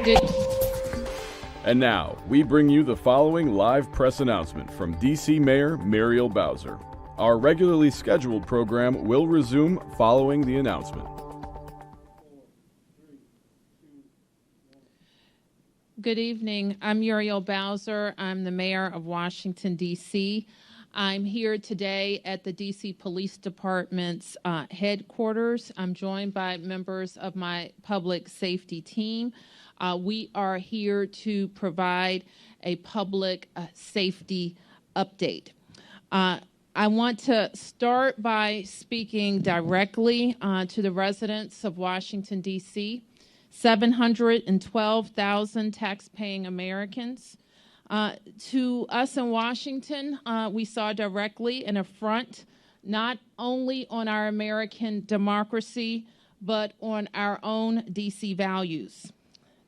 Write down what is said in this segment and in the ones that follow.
Good. And now, we bring you the following live press announcement from D.C. Mayor Muriel Bowser. Our regularly scheduled program will resume following the announcement. Good evening. I'm Muriel Bowser. I'm the mayor of Washington, D.C. I'm here today at the D.C. Police Department's headquarters. I'm joined by members of my public safety team. We are here to provide a public safety update. I want to start by speaking directly to the residents of Washington, D.C., 712,000 tax-paying Americans. To us in Washington, we saw directly an affront not only on our American democracy, but on our own D.C. values.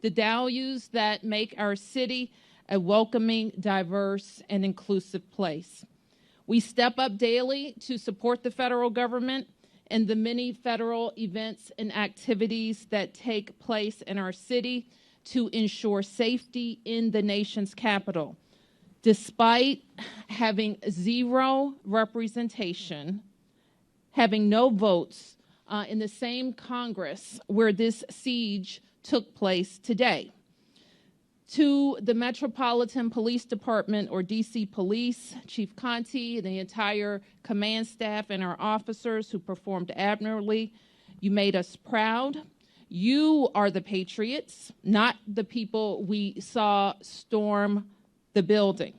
The values that make our city a welcoming, diverse, and inclusive place. We step up daily to support the federal government and the many federal events and activities that take place in our city to ensure safety in the nation's capital. Despite having zero representation, having no votes in the same Congress where this siege took place today. To the Metropolitan Police Department, or D.C. Police, Chief Conte, the entire command staff, and our officers who performed admirably, you made us proud. You are the patriots, not the people we saw storm the building.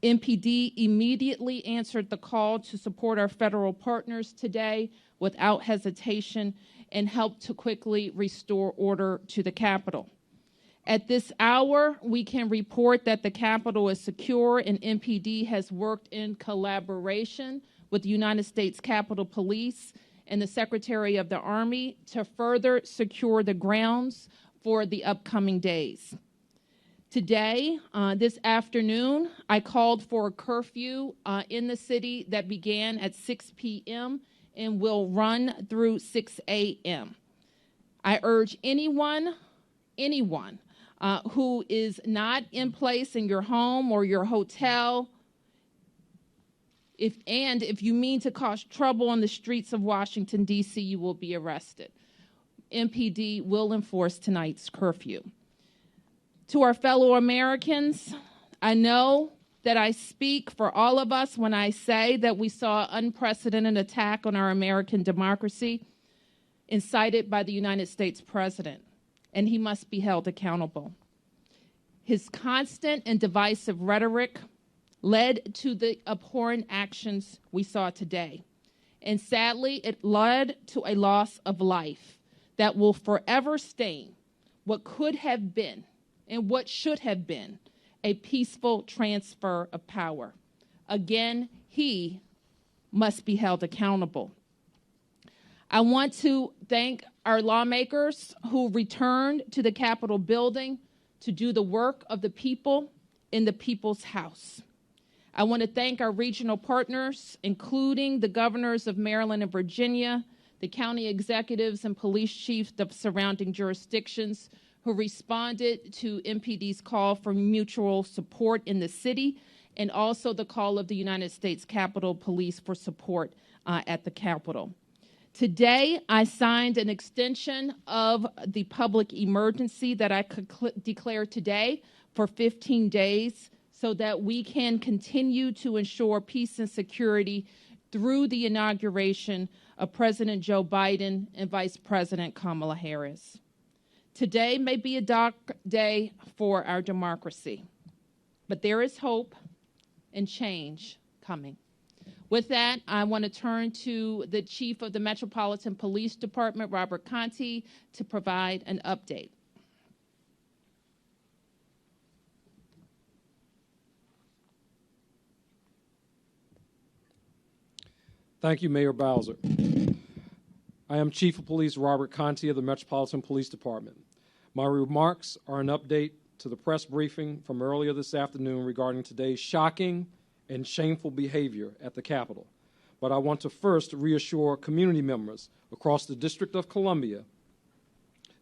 MPD immediately answered the call to support our federal partners today without hesitation and helped to quickly restore order to the Capitol. At this hour, we can report that the Capitol is secure, and MPD has worked in collaboration with the United States Capitol Police and the Secretary of the Army to further secure the grounds for the upcoming days. Today, this afternoon, I called for a curfew in the city that began at 6 p.m. and will run through 6 a.m. I urge anyone who is not in place in your home or your hotel, if you mean to cause trouble on the streets of Washington, D.C., you will be arrested. MPD will enforce tonight's curfew. To our fellow Americans, I know that I speak for all of us when I say that we saw an unprecedented attack on our American democracy incited by the United States President, and he must be held accountable. His constant and divisive rhetoric led to the abhorrent actions we saw today. And sadly, it led to a loss of life that will forever stain what could have been and what should have been a peaceful transfer of power. Again, he must be held accountable. I want to thank our lawmakers who returned to the Capitol building to do the work of the people in the people's house. I want to thank our regional partners, including the governors of Maryland and Virginia, the county executives and police chiefs of surrounding jurisdictions who responded to MPD's call for mutual support in the city, and also the call of the United States Capitol Police for support at the Capitol. Today, I signed an extension of the public emergency that I could declare today for 15 days so that we can continue to ensure peace and security through the inauguration of President Joe Biden and Vice President Kamala Harris. Today may be a dark day for our democracy, but there is hope and change coming. With that, I want to turn to the Chief of the Metropolitan Police Department, Robert Conte, to provide an update. Thank you, Mayor Bowser. I am Chief of Police Robert Conte of the Metropolitan Police Department. My remarks are an update to the press briefing from earlier this afternoon regarding today's shocking and shameful behavior at the Capitol. But I want to first reassure community members across the District of Columbia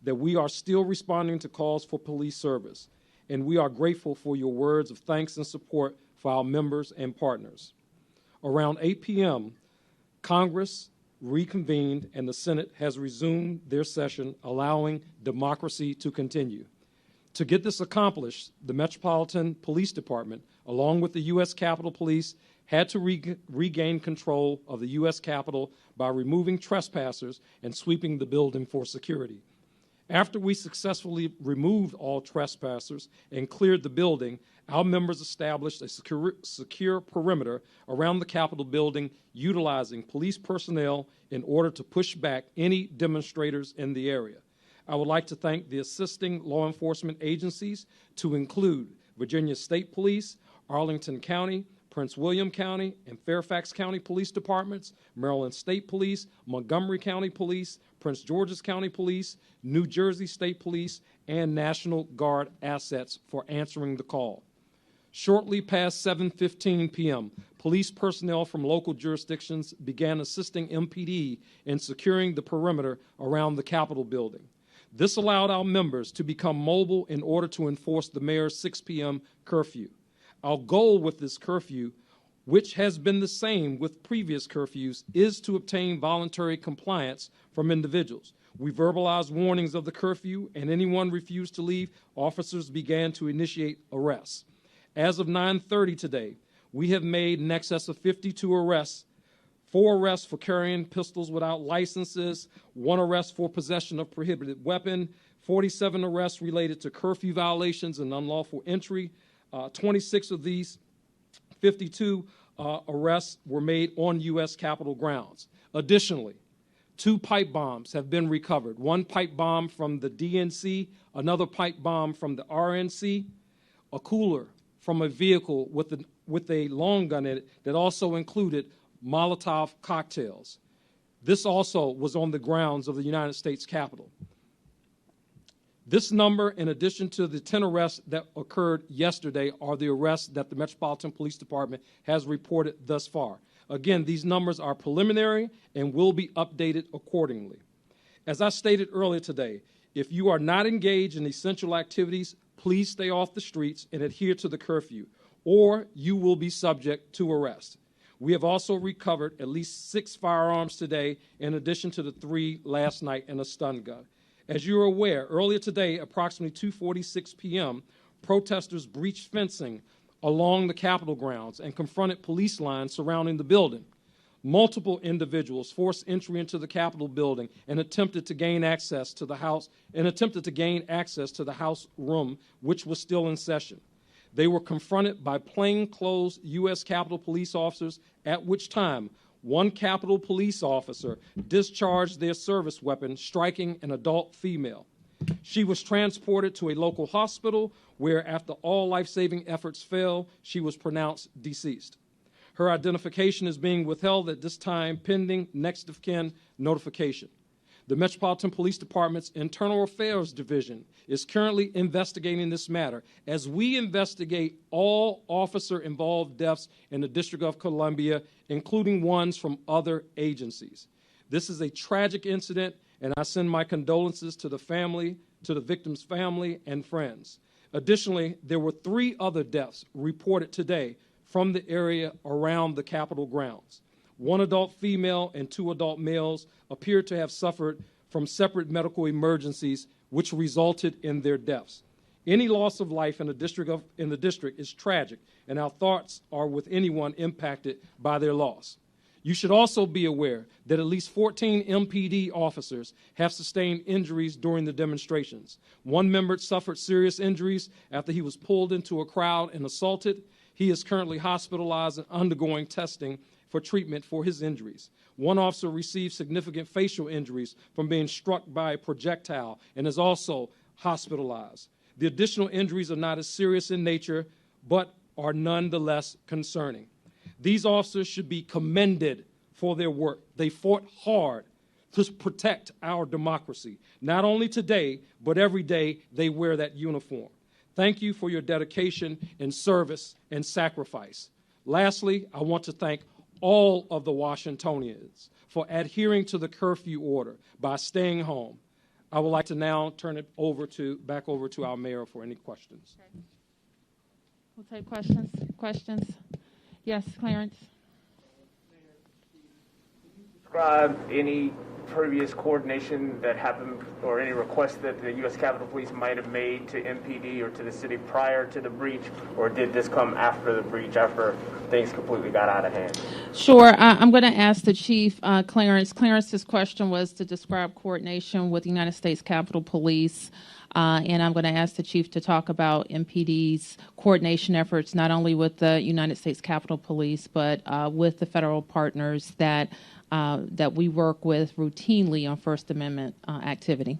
that we are still responding to calls for police service, and we are grateful for your words of thanks and support for our members and partners. Around 8 p.m., Congress reconvened and the Senate has resumed their session, allowing democracy to continue. To get this accomplished, the Metropolitan Police Department, along with the U.S. Capitol Police, had to regain control of the U.S. Capitol by removing trespassers and sweeping the building for security. After we successfully removed all trespassers and cleared the building, our members established a secure perimeter around the Capitol building, utilizing police personnel in order to push back any demonstrators in the area. I would like to thank the assisting law enforcement agencies, to include Virginia State Police, Arlington County, Prince William County, and Fairfax County Police Departments, Maryland State Police, Montgomery County Police, Prince George's County Police, New Jersey State Police, and National Guard assets for answering the call. Shortly past 7:15 p.m., police personnel from local jurisdictions began assisting MPD in securing the perimeter around the Capitol building. This allowed our members to become mobile in order to enforce the mayor's 6 p.m. curfew. Our goal with this curfew, which has been the same with previous curfews, is to obtain voluntary compliance from individuals. We verbalized warnings of the curfew, and anyone refused to leave, officers began to initiate arrests. As of 9:30 today, we have made in excess of 52 arrests, 4 arrests for carrying pistols without licenses, 1 arrest for possession of prohibited weapon, 47 arrests related to curfew violations and unlawful entry. 26 of these 52 arrests were made on U.S. Capitol grounds. Additionally, 2 pipe bombs have been recovered. 1 pipe bomb from the DNC, another pipe bomb from the RNC, a cooler from a vehicle with a long gun in it that also included Molotov cocktails. This also was on the grounds of the United States Capitol. This number, in addition to the 10 arrests that occurred yesterday, are the arrests that the Metropolitan Police Department has reported thus far. Again, these numbers are preliminary and will be updated accordingly. As I stated earlier today, if you are not engaged in essential activities, please stay off the streets and adhere to the curfew, or you will be subject to arrest. We have also recovered at least 6 firearms today, in addition to the 3 last night and a stun gun. As you are aware, earlier today, approximately 2:46 p.m., protesters breached fencing along the Capitol grounds and confronted police lines surrounding the building. Multiple individuals forced entry into the Capitol building and attempted to gain access to the House room, which was still in session. They were confronted by plainclothes U.S. Capitol police officers, at which time 1 Capitol police officer discharged their service weapon, striking an adult female. She was transported to a local hospital where, after all life-saving efforts failed, she was pronounced deceased. Her identification is being withheld at this time, pending next of kin notification. The Metropolitan Police Department's Internal Affairs Division is currently investigating this matter as we investigate all officer-involved deaths in the District of Columbia, including ones from other agencies. This is a tragic incident, and I send my condolences to the victim's family and friends. Additionally, there were 3 other deaths reported today from the area around the Capitol grounds. 1 adult female and 2 adult males appeared to have suffered from separate medical emergencies, which resulted in their deaths. Any loss of life in the district is tragic, and our thoughts are with anyone impacted by their loss. You should also be aware that at least 14 MPD officers have sustained injuries during the demonstrations. 1 member suffered serious injuries after he was pulled into a crowd and assaulted. He is currently hospitalized and undergoing testing for treatment for his injuries. 1 officer received significant facial injuries from being struck by a projectile and is also hospitalized. The additional injuries are not as serious in nature, but are nonetheless concerning. These officers should be commended for their work. They fought hard to protect our democracy. Not only today, but every day they wear that uniform. Thank you for your dedication and service and sacrifice. Lastly, I want to thank all of the Washingtonians for adhering to the curfew order by staying home. I would like to now turn it back over to our mayor for any questions. Okay. We'll take questions. Questions? Yes, Clarence. Describe any previous coordination that happened or any requests that the U.S. Capitol Police might have made to MPD or to the city prior to the breach, or did this come after the breach, after things completely got out of hand? Sure. I'm going to ask the Chief, Clarence. Clarence's question was to describe coordination with the United States Capitol Police. And I'm going to ask the Chief to talk about MPD's coordination efforts, not only with the United States Capitol Police, but with the federal partners that we work with routinely on First Amendment activity.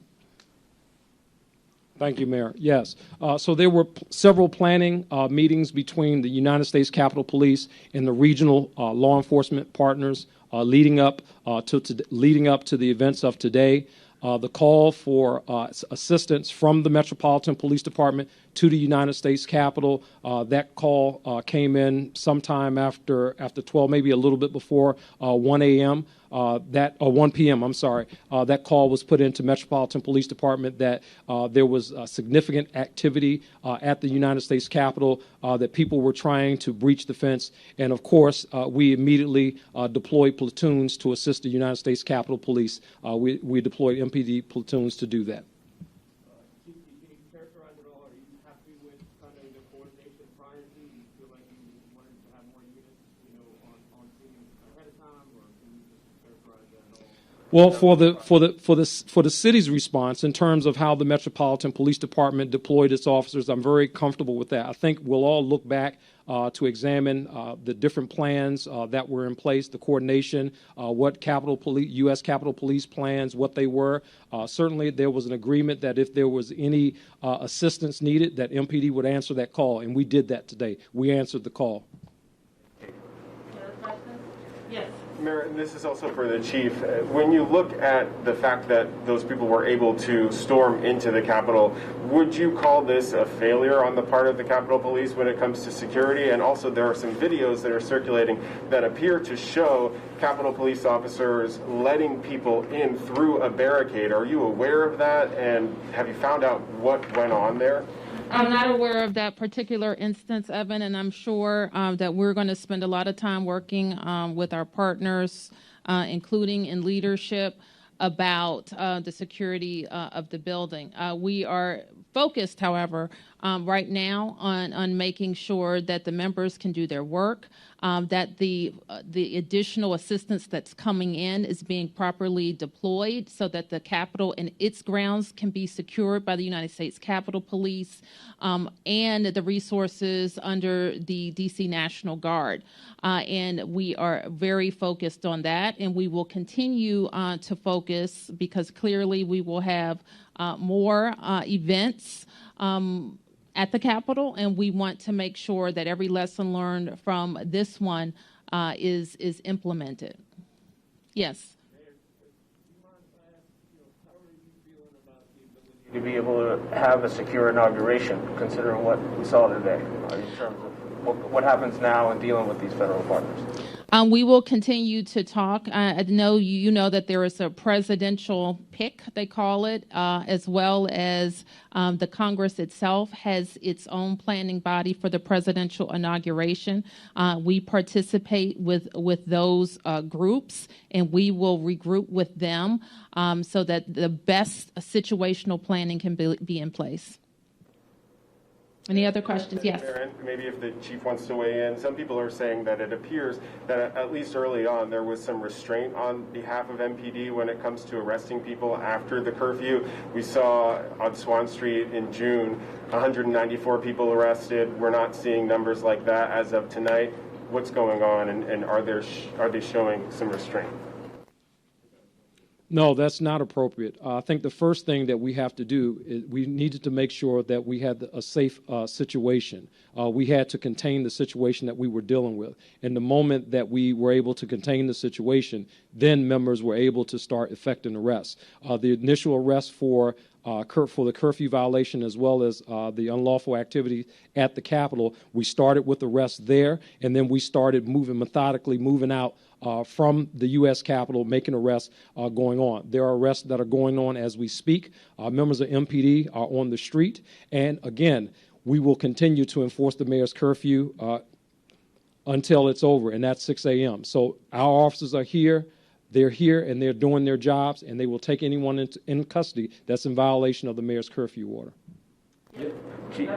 Thank you, Mayor. Yes. So there were several planning meetings between the United States Capitol Police and the regional law enforcement partners leading up to the events of today. The call for assistance from the Metropolitan Police Department to the United States Capitol, that call came in sometime after 12, maybe a little bit before 1 a.m. 1 p.m. I'm sorry. That call was put into Metropolitan Police Department that there was significant activity at the United States Capitol, that people were trying to breach the fence, and of course we immediately deployed platoons to assist the United States Capitol Police. We deployed MPD platoons to do that. Chief, can you characterize it all? Are you happy with kind of the coordination prior to? Do you feel like you wanted to have more units, on scene ahead of time, or can you just characterize that at all? Well, for the city's response in terms of how the Metropolitan Police Department deployed its officers, I'm very comfortable with that. I think we'll all look back to examine the different plans that were in place, the coordination, what U.S. Capitol Police plans, what they were. Certainly, there was an agreement that if there was any assistance needed, that MPD would answer that call, and we did that today. We answered the call. Yes. Mayor, and this is also for the chief. When you look at the fact that those people were able to storm into the Capitol, would you call this a failure on the part of the Capitol Police when it comes to security? And also, there are some videos that are circulating that appear to show Capitol Police officers letting people in through a barricade. Are you aware of that? And have you found out what went on there? I'm not aware of that particular instance, Evan, and I'm sure that we're going to spend a lot of time working with our partners, including in leadership, about the security of the building. We are focused, however, right now on making sure that the members can do their work, that the additional assistance that's coming in is being properly deployed so that the Capitol and its grounds can be secured by the United States Capitol Police and the resources under the D.C. National Guard. And we are very focused on that, and we will continue to focus because clearly we will have more events at the Capitol, and we want to make sure that every lesson learned from this one is implemented. Yes. To be able to have a secure inauguration, considering what we saw today, in terms of what happens now in dealing with these federal partners? We will continue to talk. I know you know that there is a presidential pick, they call it, as well as the Congress itself has its own planning body for the presidential inauguration. We participate with those groups, and we will regroup with them so that the best situational planning can be in place. Any other questions? Yes. Maybe if the chief wants to weigh in, some people are saying that it appears that at least early on there was some restraint on behalf of MPD when it comes to arresting people after the curfew. We saw on Swan Street in June 194 people arrested. We're not seeing numbers like that as of tonight. What's going on, and are they showing some restraint? No, that's not appropriate. I think the first thing that we have to do is we needed to make sure that we had a safe situation. We had to contain the situation that we were dealing with. And the moment that we were able to contain the situation, then members were able to start effecting arrests. The initial arrest for for the curfew violation as well as the unlawful activity at the Capitol. We started with arrests there, and then we started methodically moving out from the U.S. Capitol, making arrests going on. There are arrests that are going on as we speak. Members of MPD are on the street, and again, we will continue to enforce the mayor's curfew until it's over, and that's 6 a.m. So our officers are here. They're here, and they're doing their jobs, and they will take anyone in custody that's in violation of the mayor's curfew order. Chief,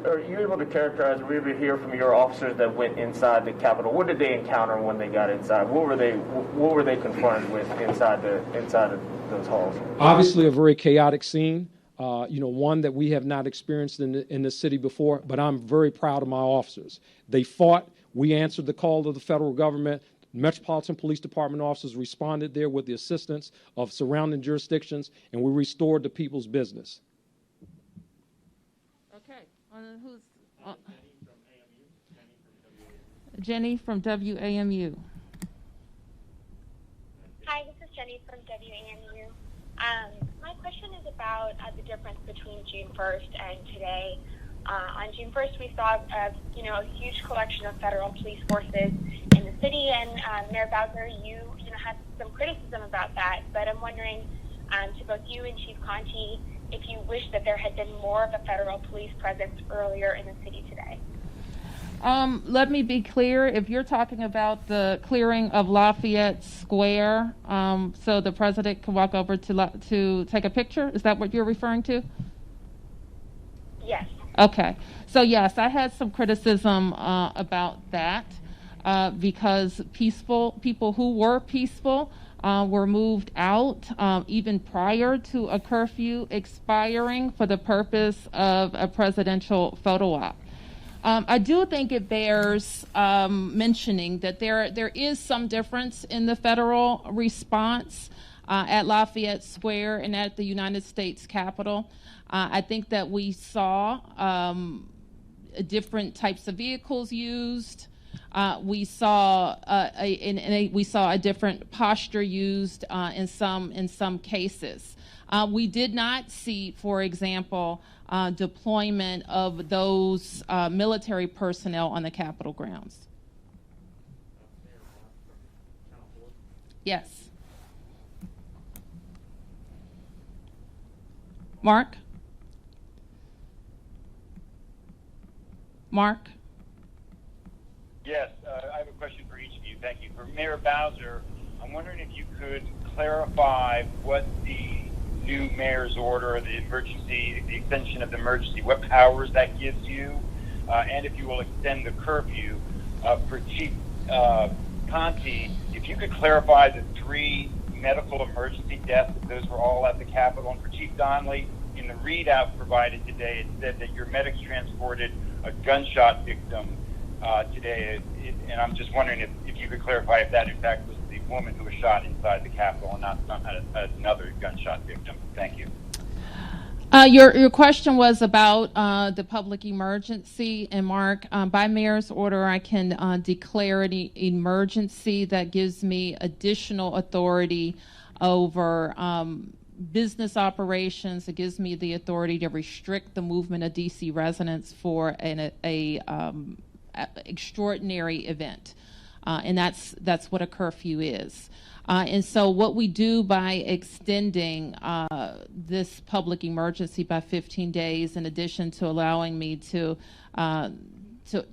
are you able to characterize, we ever hear from your officers that went inside the Capitol? What did they encounter when they got inside? What were they confronted with inside of those halls? Obviously, a very chaotic scene. One that we have not experienced in the city before, but I'm very proud of my officers. They fought. We answered the call of the federal government. Metropolitan Police Department officers responded there with the assistance of surrounding jurisdictions, and we restored the people's business. Okay. Who's Jenny from WAMU. Hi, this is Jenny from WAMU. My question is about the difference between June 1st and today. On June 1st, we saw a huge collection of federal police forces in the city, and Mayor Bowser, you had some criticism about that. But I'm wondering, to both you and Chief Conti, if you wish that there had been more of a federal police presence earlier in the city today. Let me be clear. If you're talking about the clearing of Lafayette Square, so the president can walk over to take a picture, is that what you're referring to? Yes. Okay. So yes, I had some criticism about that because people who were peaceful were moved out even prior to a curfew expiring for the purpose of a presidential photo op. I do think it bears mentioning that there is some difference in the federal response at Lafayette Square and at the United States Capitol. I think that we saw different types of vehicles used. We saw a different posture used in some cases. We did not see, for example, deployment of those military personnel on the Capitol grounds. Yes. Mark? Yes, I have a question for each of you. Thank you. For Mayor Bowser, I'm wondering if you could clarify what the new mayor's order, the extension of the emergency, what powers that gives you, and if you will extend the curfew. For Chief Conti, if you could clarify the 3 medical emergency deaths, if those were all at the Capitol. And for Chief Donnelly, in the readout provided today, it said that your medics transported a gunshot victim today, and I'm just wondering if you could clarify if that in fact was the woman who was shot inside the Capitol and not another gunshot victim. Thank you. Your question was about the public emergency, and Mark, by mayor's order, I can declare an emergency that gives me additional authority over business operations. It gives me the authority to restrict the movement of DC residents for an extraordinary event, and that's what a curfew is. And so what we do by extending this public emergency by 15 days, in addition to allowing me to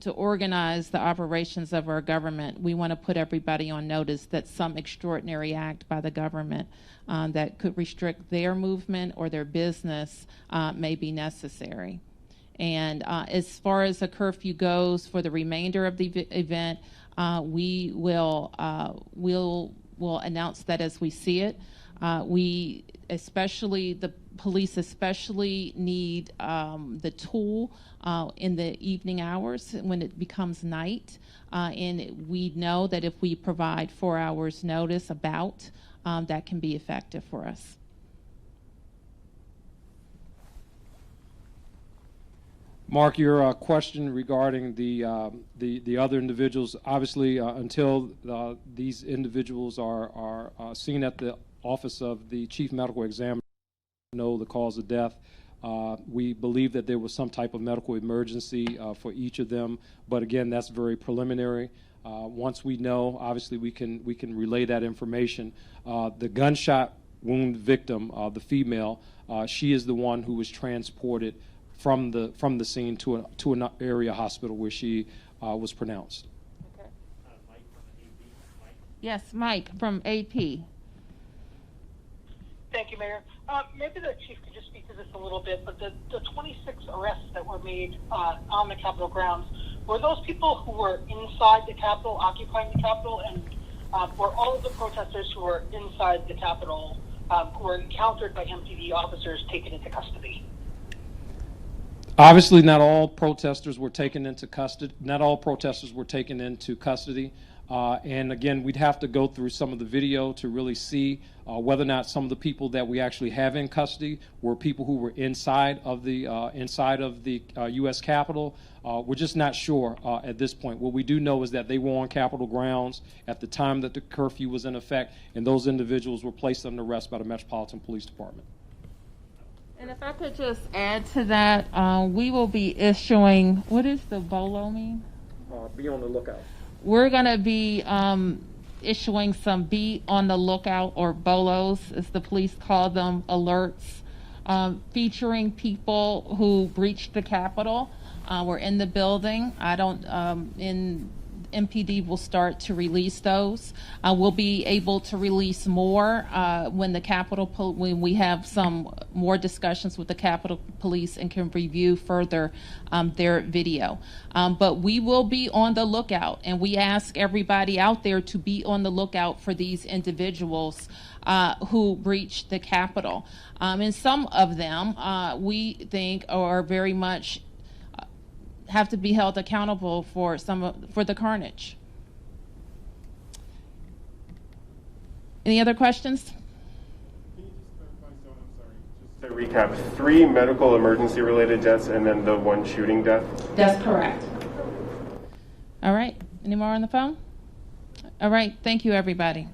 organize the operations of our government, we want to put everybody on notice that some extraordinary act by the government that could restrict their movement or their business may be necessary. And as far as the curfew goes for the remainder of the event, we will we'll announce that as we see it. The police especially need the tool in the evening hours when it becomes night. And we know that if we provide 4 hours notice about, that can be effective for us. Mark, your question regarding the other individuals, obviously until these individuals are seen at the office of the chief medical examiner, know the cause of death. We believe that there was some type of medical emergency for each of them, but again, that's very preliminary. Once we know, obviously, we can relay that information. The gunshot wound victim, the female, she is the one who was transported from the scene to an area hospital where she was pronounced. Okay. Yes, Mike from AP. Thank you, Mayor. Maybe the chief could just speak to this a little bit, but the 26 arrests that were made on the Capitol grounds, were those people who were inside the Capitol, occupying the Capitol, and were all of the protesters who were inside the Capitol who were encountered by MPD officers taken into custody? Obviously, not all protesters were taken into custody. Not all protesters were taken into custody. And again, we'd have to go through some of the video to really see whether or not some of the people that we actually have in custody were people who were inside of the U.S. Capitol. We're just not sure at this point. What we do know is that they were on Capitol grounds at the time that the curfew was in effect, and those individuals were placed under arrest by the Metropolitan Police Department. And if I could just add to that, we will be issuing, what does the BOLO mean? Be on the lookout. We're going to be issuing some be on the lookout, or BOLOs, as the police call them, alerts, featuring people who breached the Capitol. We're in the building. MPD will start to release those. We'll be able to release more when we have some more discussions with the Capitol Police and can review further their video. But we will be on the lookout, and we ask everybody out there to be on the lookout for these individuals who breached the Capitol. And some of them we think are very much have to be held accountable for the carnage. Any other questions? Can you just clarify, so I'm sorry, just to recap, 3 medical emergency related deaths and then the 1 shooting death? That's correct. All right. Any more on the phone? All right. Thank you, everybody.